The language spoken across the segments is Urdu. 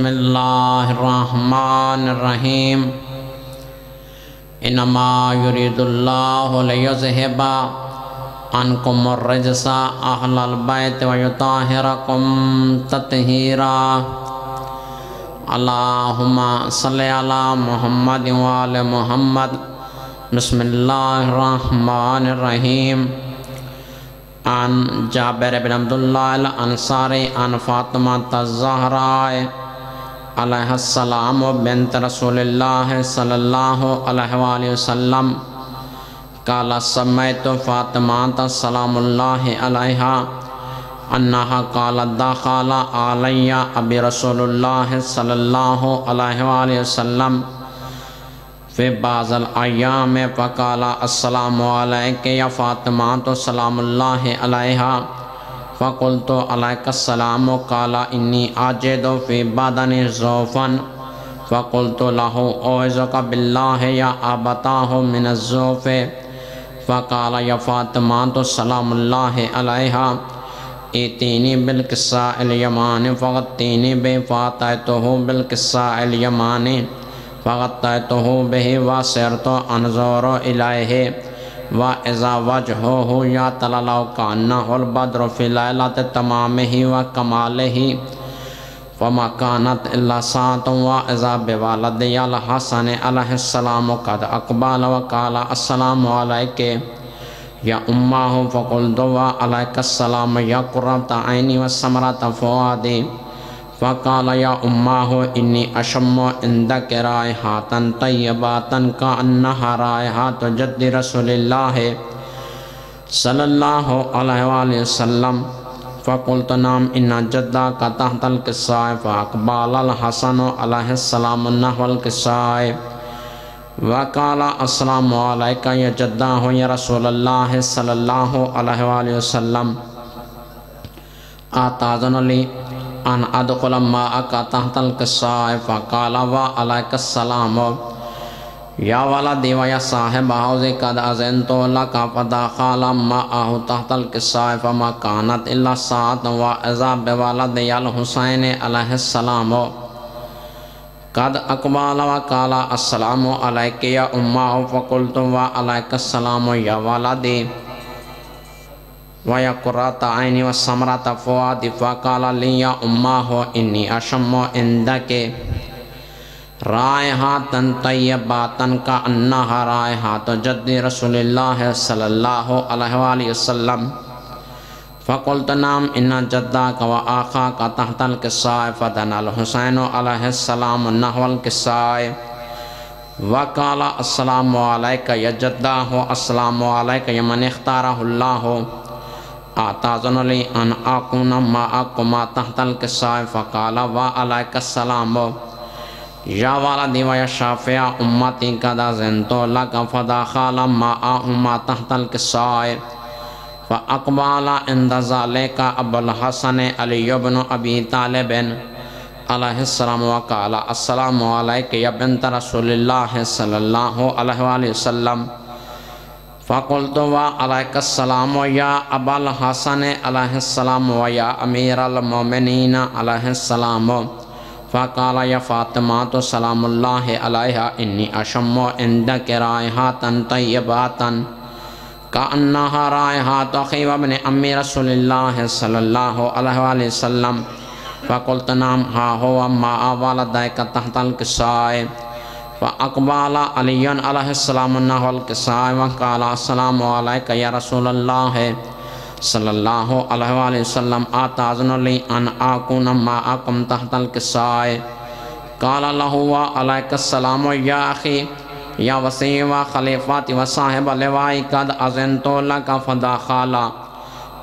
بسم اللہ الرحمن الرحیم انما یرید اللہ لیذہب عنکم الرجس اہل البیت ویطہرکم تطہیرا اللہم صلی علی محمد وآل محمد بسم اللہ الرحمن الرحیم عن جابر بن عبداللہ الانصاری عن فاطمہ الزہراء علیہ السلام بنت رسول اللہ صلی اللہ علیہ وآلہ وسلم قال سمیت فاطمہ سلام اللہ علیہا انہا قالت دخل علی ابی رسول اللہ صلی اللہ علیہ وآلہ وسلم فی بعض الایام فقال السلام علیک یا فاطمہ سلام اللہ علیہا فقلت علیک السلام قال انی اجد فی بدنی ضعفا فقلت له اعوذک باللہ یا ابتاه من الضعف فقال یا فاطمہ سلام اللہ علیہا ایتینی بالکساء الیمان فغطینی بے فاتحته بالکساء الیمان فغطیتہ بہ وسرت انظر الیہ واذا وجہہ یطلع کانہ البدر فی لیلۃ تمامہ وکمالہ فما کانت الا ساعۃ واذا بوالدی الحسن علیہ السلام قد اقبل وقال السلام علیک یا امہ فقلت وعلیک السلام یا قرۃ عینی وثمرۃ فؤادی فقال یا امہ انی اشم عندک رائحات طیبات کأنہا رائحات جد رسول اللہ صلی اللہ علیہ وآلہ وسلم فقلت نعم ان جدک تحت الکساء فاقبل الحسن علیہ السلام نحو الکساء وقال السلام علیک یا جدہ یا رسول اللہ صلی اللہ علیہ وآلہ وسلم آتاذن لی ان ادخل ماءک تحت الکساء فقال وعلیک السلام یا ولدی و یا صاحب حوض قد اذنت لک فدخل ماءہ تحت الکساء فما کانت الا ساعۃ واذا بولدی الحسین علیہ السلام قد اقبل وقال السلام علیک یا امہ فقلت وعلیک السلام یا ولدی وَيَا قُرَّةَ عَيْنِ وَثَمرَةَ فُؤَادِ فَقَالَ لِي يَا أُمَّهُ إِنِّي أَشُمُّ عِندَكِ رَائِحَةً طَيِّبَةً كَأَنَّهَا رَائِحَةُ جَدِّ رَسُولِ اللَّهِ صَلَى اللَّهُ عَلَيْهِ وَآلِهِ وسلم فَقُلْتُ نَعَمْ إِنَّ جَدَّكَ وَأَخَاكَ تَحْتَ الْكِسَاءِ فَدَنَا الْحُسَيْنُ عَلَيْهِ السَّلَامُ نَحْوَ الْكِسَاءِ وَقَالَ السَّلَامُ عَلَيْكَ يَا جَدَّهُ السَّلَامُ عَلَيْكَ يَا مَنِ اخْتَارَهُ اللَّهُ آتاذن لی ان آکون معکما تحت الکساء فقال وعلیک السلام یا والدی و یا شافع امتی قد اذنت لک فدخل معہما تحت الکساء فاقبل عند ذلك ابو الحسن علی بن ابی طالب علیہ السلام وقال السلام علیک یا بنت رسول اللہ صلی اللہ علیہ وآلہ وسلم فقلت وعلیک السلام یا ابا الحسن علیہ السلام ویا امیر المومنین علیہ السلام فقال یا فاطمہ سلام اللہ علیہا انی اشم عندک رائحات طیبات کأنہا رائحات اخی وابن امی رسول اللہ صلی اللہ علیہ وآلہ وسلم فقلت نعم ہا ہوا ما والدیک تحت الکساء فاقبل علی علیہ السلام نحو الکساء وقال السلام علیک یا رسول اللہ صلی اللہ علیہ وآلہ وسلم آتاذن لی ان آکون معکم تحت الکساء قال له وعلیک السلام یا اخی یا وسیع و خلیفات و صاحب لوائی قد اذنت لک فدخل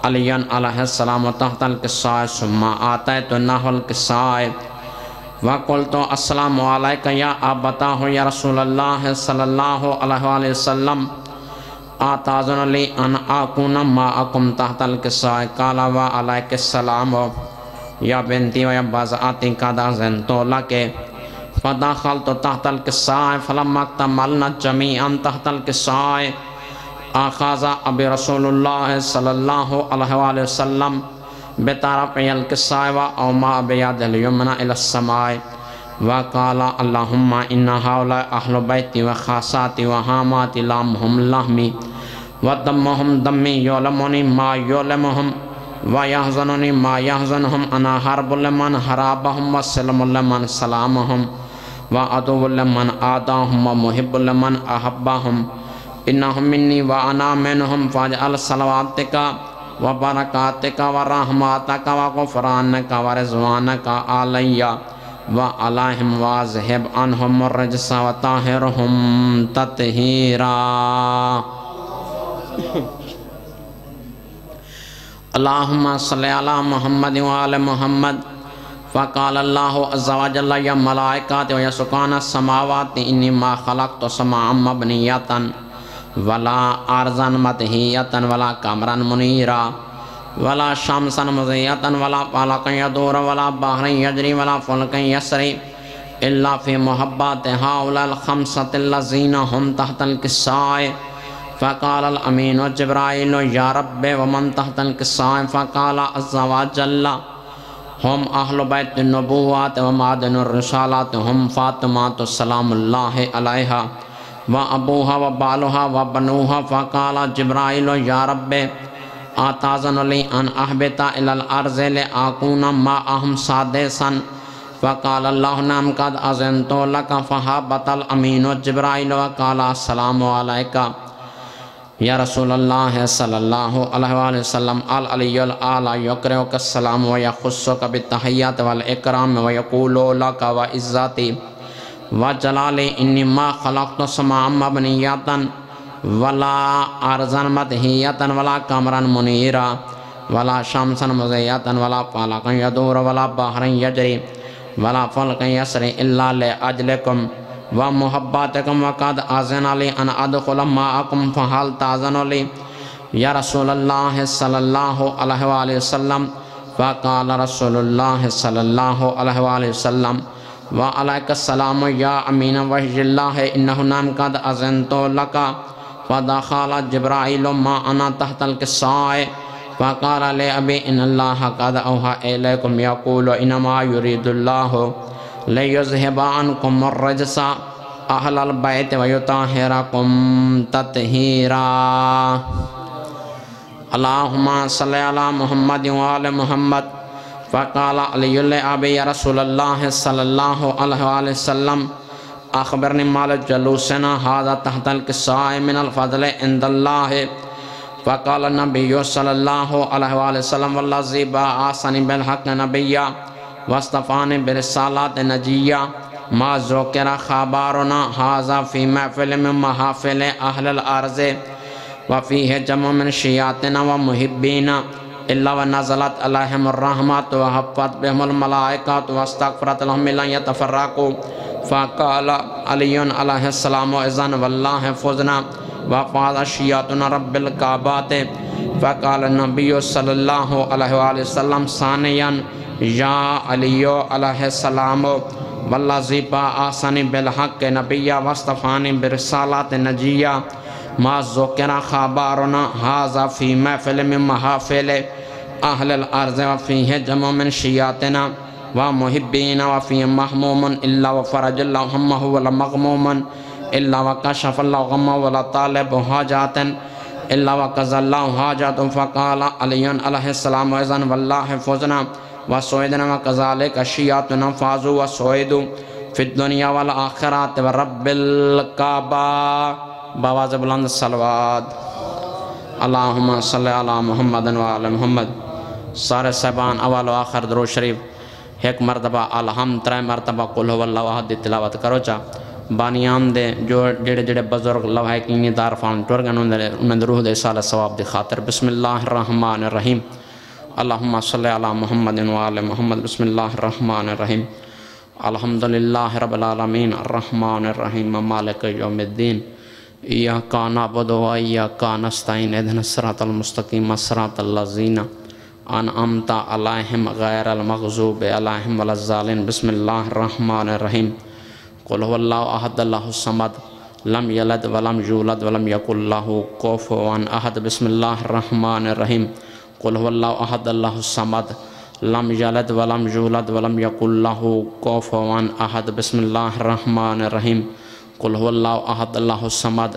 علی علیہ السلام تحت الکساء ثم آتیت نحو الکساء وقلت السلام علیک یا ابتاه یا رسول اللہ صلی اللہ علیہ وآلہ وسلم آتاذن لی ان آکون معکم تحت الکساء قال وعلیک السلام یا بنتی و یا بازعاتی قد اذنت لک فدخلت تحت الکساء فلما اکتملنا جمیعا تحت الکساء آخذ ابی رسول اللہ صلی اللہ علیہ وآلہ وسلم بطرفي الكساء وأومأ بيده اليمنى إلى السماء وقال اللهم إن هؤلاء أهل بيتي وخاصاتي وهاماتي لامهم لحمي ودمهم دمي يؤلمني ما يؤلمهم ويحزنني ما يحزنهم أنا حرب لمن حرابهم وسلم لمن سلامهم وعدو لمن آداهم ومحب لمن أحبهم إنهم مني وأنا منهم فاجعل صلواتك وبركاتك ورحمتك وغفرانك ورضوانك علي وعليهم واذهب عنهم الرجس وطهرهم تطهيرا اللهم صل على محمد وعلى محمد فقال الله عز وجل يا ملائكة ويا سكان السماوات إني ما خلقت سماعا مبنية ولا أرضا مدهية ولا قمرا منيرا ولا شمسا مضيئة ولا فلكا يدور ولا بحرا يجري ولا فلكا يسري إلا في محبات هؤلاء الخمسة الذين هم تحت الكساء فقال الأمين جبرائيل يا رب ومن تحت الكساء فقال عز وجل هم أهل بيت النبوات ومعدن الرسالات هم فاطمة سلام الله عليها وأبوها وبالها وبنوها فقال جبرائيل يا رب آتاذن لي أن أهبط إلى الأرض لأكون معهم سادسا فقال الله نعم قد أذنت لك فهبط الأمين جبرائيل وقال السلام عليك يا رسول الله صلى الله عليه وآله وسلم العلي الأعلى يقرئك السلام ويخصك بالتحيات والإكرام ويقول لك وعزتي وجلالي إني ما خلقت سماعا مبنية ولا أرضا مدهية ولا قمرا منيرا ولا شمسا مضيئة ولا فلكا يدور ولا بحرا يجري ولا فلكا يسري إلا لأجلكم ومحباتكم وقد أذن لي أن أدخل معكم فهل تأذن لي يا رسول الله صلى الله عليه وآله وسلم فقال رسول الله صلى الله عليه وآله وسلم وعليك السلام يا أمين وحي الله إنه نعم قد أذنت لك فدخل جبرائيل ما أنا تحت الكساء فقال لأبي إن الله قد أوحى إليكم يقول إنما يريد الله ليذهب عنكم الرجس أهل البيت ويطهركم تطهيرا اللهم صل على محمد وعلى محمد فقال علي لأبي يا رسول الله صلى الله عليه وآله وسلم أخبرني مال جلوسنا هذا تحت الكساء من الفضل عند الله فقال النبي صلى الله عليه وآله وسلم والذي بعثني بالحق نبيا واصطفاني برسالات نجيا ما ذكر خبرنا هذا في محفل من محافل أهل الأرض وفيه جمع من شياطين ومحبين إلا ونزلت عليهم الرحمة وحفت بهم الملائكة واستغفرت لهم لن يتفرقوا فقال علي عليه السلام إذن والله فزنا وفاز الشياطين رب الكعبات فقال النبي صلى الله عليه وآله وسلم ثانيا يا علي عليه السلام والذي بعثني بالحق نبيا واصطفاني برسالات نجيا ما ذكر خبرنا هذا في محفل من محافل أهل الأرض وفيه جمع من شياطين ومحبين وفيه محموم إلا وفرج الله همه ولا مغموم إلا وكشف الله غمه ولا طالب حاجات إلا وقضى الله حاجات فقال علي عليه السلام إذن والله فزنا وسعدنا وكذلك الشياطين فازوا وسعدوا في الدنيا والآخرة ورب الكعبة بواز بلند الصلوات اللهم صل على محمد وعلى محمد سارے صاحبان اول و آخر درود شریف ایک مرتبہ الحمد ترے مرتبہ قل هو اللہ احد دی تلاوت کرو چا بانیان دے جو جڑے جڑے بزرگ لوحے کینی دار فان ٹور گن انہاں دی روح دے سال ثواب دی خاطر بسم اللہ الرحمن الرحیم اللہم صلی علی محمد وعلی محمد بسم اللہ الرحمن الرحیم الحمدللہ رب العالمین الرحمن الرحیم مالک یوم الدین ایاک نعبد و ایاک نستعین اهدنا الصراط المستقیم صراط الذین انعمت علیہم غیر المغضوب علیہم ولا الضالین بسم اللہ الرحمن الرحیم قل هو اللہ احد اللہ الصمد لم یلد ولم یولد ولم یکن لہ کفوا احد بسم اللہ الرحمن الرحیم قل هو الله احد الله الصمد لم یلد ولم یولد ولم یکن له کفوا احد بسم اللہ الرحمن الرحیم قل هو الله احد الله الصمد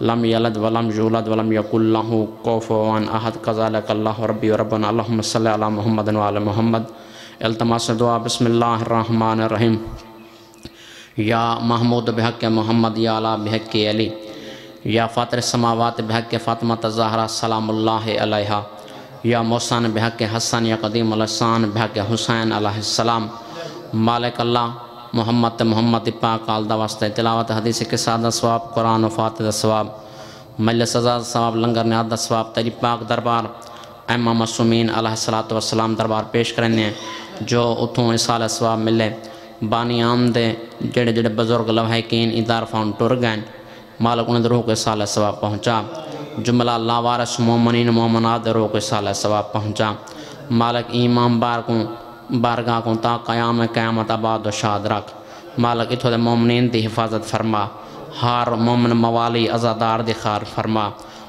لم یلد ولم یولد ولم یکن له کفوا احد کذالک اللہ ربی و ربنا اللہم صلی علی محمد وعلی محمد التماس دعا بسم اللہ الرحمن الرحیم یا محمود بحق محمد یا علی بحق علی یا فاطر السماوات بحق فاطمہ الزہرا سلام اللہ علیہا یا موسان بحق حسن یا قدیم الحسان بحق حسین علیہ السلام مالک اللہ محمد پاک آلدہ واسطہ تلاوت حدیث کے سادہ ثواب قرآن و فاتح ثواب مجلس سزا ثواب لنگر نیاد ثواب تیری پاک دربار امام معصومین علیہ السلام دربار پیش کرنے جو اتھوں اصال ثواب ملے بانی آمدے جڑے جڑے بزرگ لوحیقین ادار فاؤن ٹور گئن مالک انہیں روح کو اصال ثواب پہنچا جملہ اللہ وارث مومنین مومنات روح کو اصال ثواب پہنچا مالک ایمان بارگاہ کو تا قیامت آباد و شاد رکھ مالک اتھو دے مومنین دی حفاظت فرما ہار مومن موالی ازادار دی خار فرما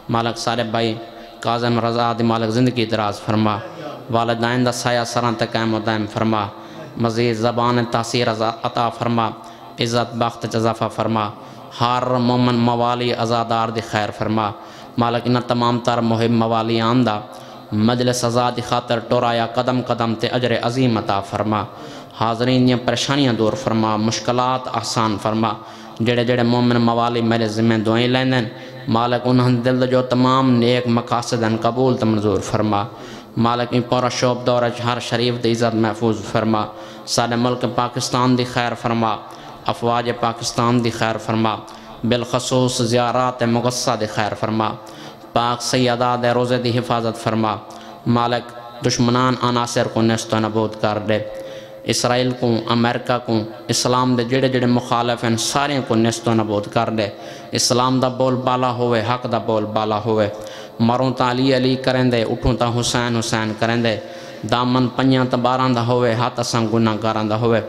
مالک سارے بھائی کاظم رضا دی مالک زندگی دراز فرما والدین دا سایہ سران تک قائم و دائم فرما مزید زبان تاثیر عطا فرما عزت بخت اضافہ فرما ہر مومن موالی ازادار دی خیر فرما مالک انہا تمام تر مہم موالی آندہ مجلس ازادی خاطر ٹورایا قدم قدم تے اجر عظیم عطا فرما حاضرین یہ پریشانیاں دور فرما مشکلات آسان فرما جڑے جڑے مومن موالی میرے ذمہ دعائیں لیندن مالک انہاں دل جو تمام نیک مقاصدن قبول منظور فرما مالک ان پورا شعب دورہ ہر شریف دی عزت محفوظ فرما سارے ملک پاکستان دی خیر فرما افواج پاکستان دی خیر فرما بالخصوص زیارات مغصہ دی خیر فرما پاک سیادات روزے دی حفاظت فرما مالک دشمنان عناصر کو نیست و نبود کر دے اسرائیل کو امریکہ کو اسلام دے جڑے جڑے مخالف ہیں سارے کو نیست و نبود کر دے اسلام دا بول بالا ہوئے حق دا بول بالا ہوئے مروں تا علی علی کریں دے اٹھوں تا حسین حسین کریں دے دامن پنیاں تا باران دا ہوئے ہاتھ اساں گناہ گاران دا ہوئے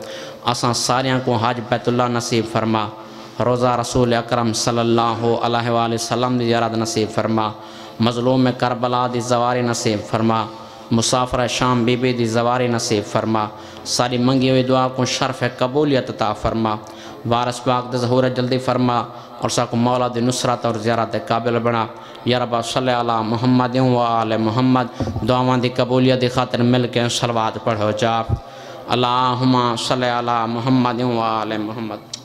اساں ساریاں کو حج بیت اللہ نصیب فرما روزہ رسول اکرم صلی اللہ علیہ وآلہ وسلم دی زیارت نصیب فرما مظلوم کربلا دی زواری نصیب فرما مسافر شام بی بی دی زواری نصیب فرما ساری منگی ہوئی دعا کو شرف قبولیت عطا فرما وارث پاک دے ظہور جلدی فرما اور ساکو مولا دی نصرت اور زیارت قابل بنا یا رب صلی علی محمد و آل محمد دعاوان دی قبولیت دی خاطر مل کے صلوات پڑھو جا اللہم صلی علی محمد و آل محمد